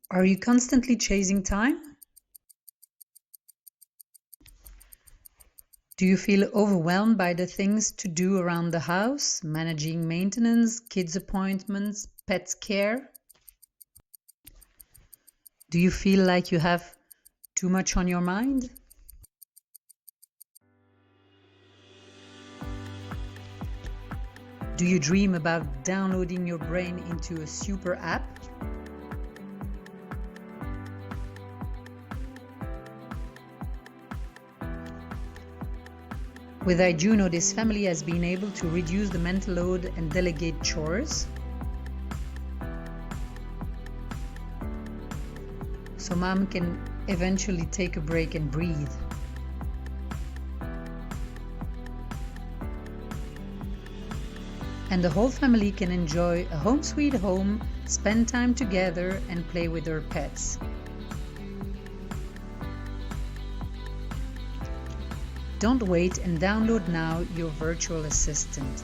Are you constantly chasing time? Do you feel overwhelmed by the things to do around the house, managing maintenance, kids' appointments, pets' care? Do you feel like you have too much on your mind? Do you dream about downloading your brain into a super app? With iJuno, this family has been able to reduce the mental load and delegate chores. So mom can eventually take a break and breathe. And the whole family can enjoy a home sweet home, spend time together and play with their pets. Don't wait and download now your virtual assistant.